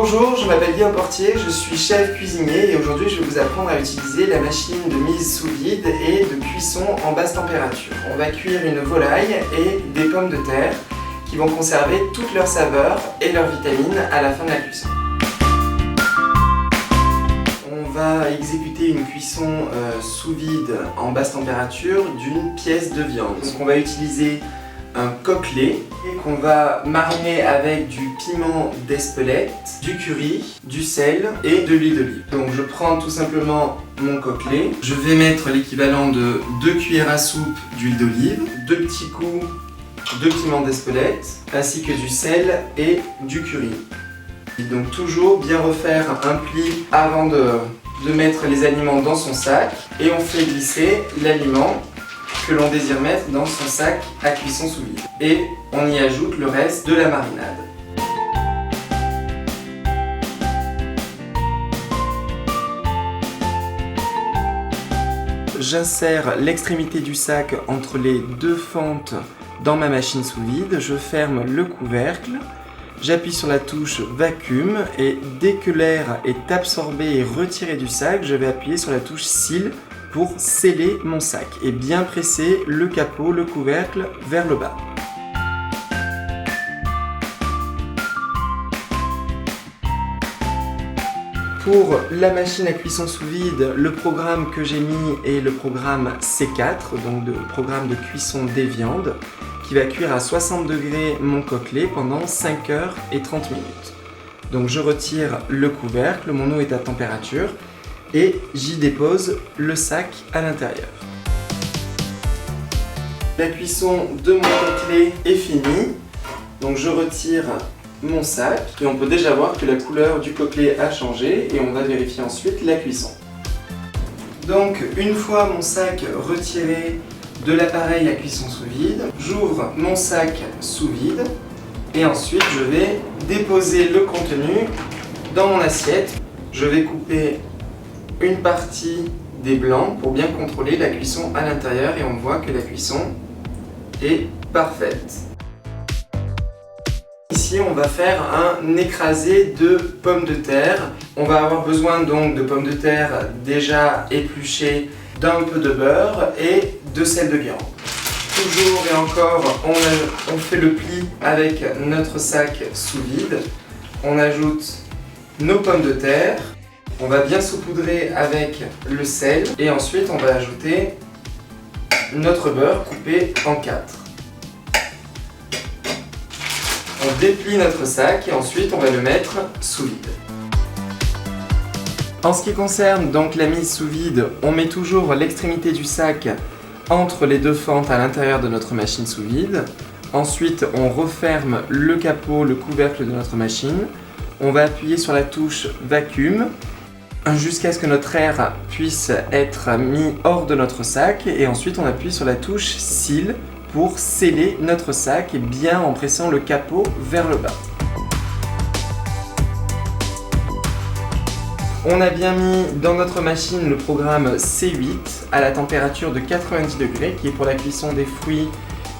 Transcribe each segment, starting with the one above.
Bonjour, je m'appelle Guillaume Portier, je suis chef cuisinier et aujourd'hui je vais vous apprendre à utiliser la machine de mise sous vide et de cuisson en basse température. On va cuire une volaille et des pommes de terre qui vont conserver toutes leurs saveurs et leurs vitamines à la fin de la cuisson. On va exécuter une cuisson sous vide en basse température d'une pièce de viande. Donc on va utiliser un coquelet qu'on va mariner avec du piment d'Espelette, du curry, du sel et de l'huile d'olive. Donc je prends tout simplement mon coquelet, je vais mettre l'équivalent de 2 cuillères à soupe d'huile d'olive, 2 petits coups de piment d'Espelette, ainsi que du sel et du curry. Et donc toujours bien refaire un pli avant de mettre les aliments dans son sac et on fait glisser l'aliment que l'on désire mettre dans son sac à cuisson sous vide. Et on y ajoute le reste de la marinade. J'insère l'extrémité du sac entre les deux fentes dans ma machine sous vide, je ferme le couvercle, j'appuie sur la touche vacuum et dès que l'air est absorbé et retiré du sac, je vais appuyer sur la touche seal pour sceller mon sac et bien presser le capot, le couvercle vers le bas. Pour la machine à cuisson sous vide, le programme que j'ai mis est le programme C4, donc le programme de cuisson des viandes, qui va cuire à 60 degrés mon coquelet pendant 5 heures et 30 minutes. Donc je retire le couvercle, mon eau est à température, et j'y dépose le sac à l'intérieur. La cuisson de mon coquelet est finie, donc je retire mon sac et on peut déjà voir que la couleur du coquelet a changé et on va vérifier ensuite la cuisson. Donc une fois mon sac retiré de l'appareil à cuisson sous vide, j'ouvre mon sac sous vide et ensuite je vais déposer le contenu dans mon assiette. Je vais couper une partie des blancs pour bien contrôler la cuisson à l'intérieur et on voit que la cuisson est parfaite. Ici on va faire un écrasé de pommes de terre. On va avoir besoin donc de pommes de terre déjà épluchées, d'un peu de beurre et de sel de Guérande. Toujours et encore on fait le pli avec notre sac sous vide. On ajoute nos pommes de terre. On va bien saupoudrer avec le sel et ensuite on va ajouter notre beurre coupé en 4. On déplie notre sac et ensuite on va le mettre sous vide. En ce qui concerne donc la mise sous vide, on met toujours l'extrémité du sac entre les deux fentes à l'intérieur de notre machine sous vide. Ensuite on referme le capot, le couvercle de notre machine. On va appuyer sur la touche vacuum jusqu'à ce que notre air puisse être mis hors de notre sac et ensuite on appuie sur la touche seal pour sceller notre sac et bien en pressant le capot vers le bas. On a bien mis dans notre machine le programme C8 à la température de 90 degrés qui est pour la cuisson des fruits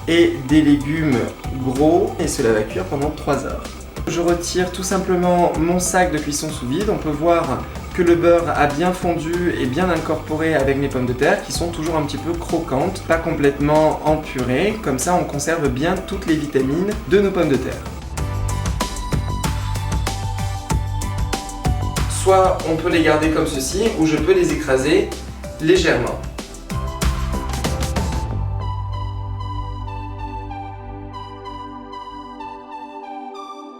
et des légumes gros et cela va cuire pendant 3 heures. Je retire tout simplement mon sac de cuisson sous vide. On peut voir que le beurre a bien fondu et bien incorporé avec mes pommes de terre qui sont toujours un petit peu croquantes, pas complètement en purée. Comme ça, on conserve bien toutes les vitamines de nos pommes de terre. Soit on peut les garder comme ceci ou je peux les écraser légèrement.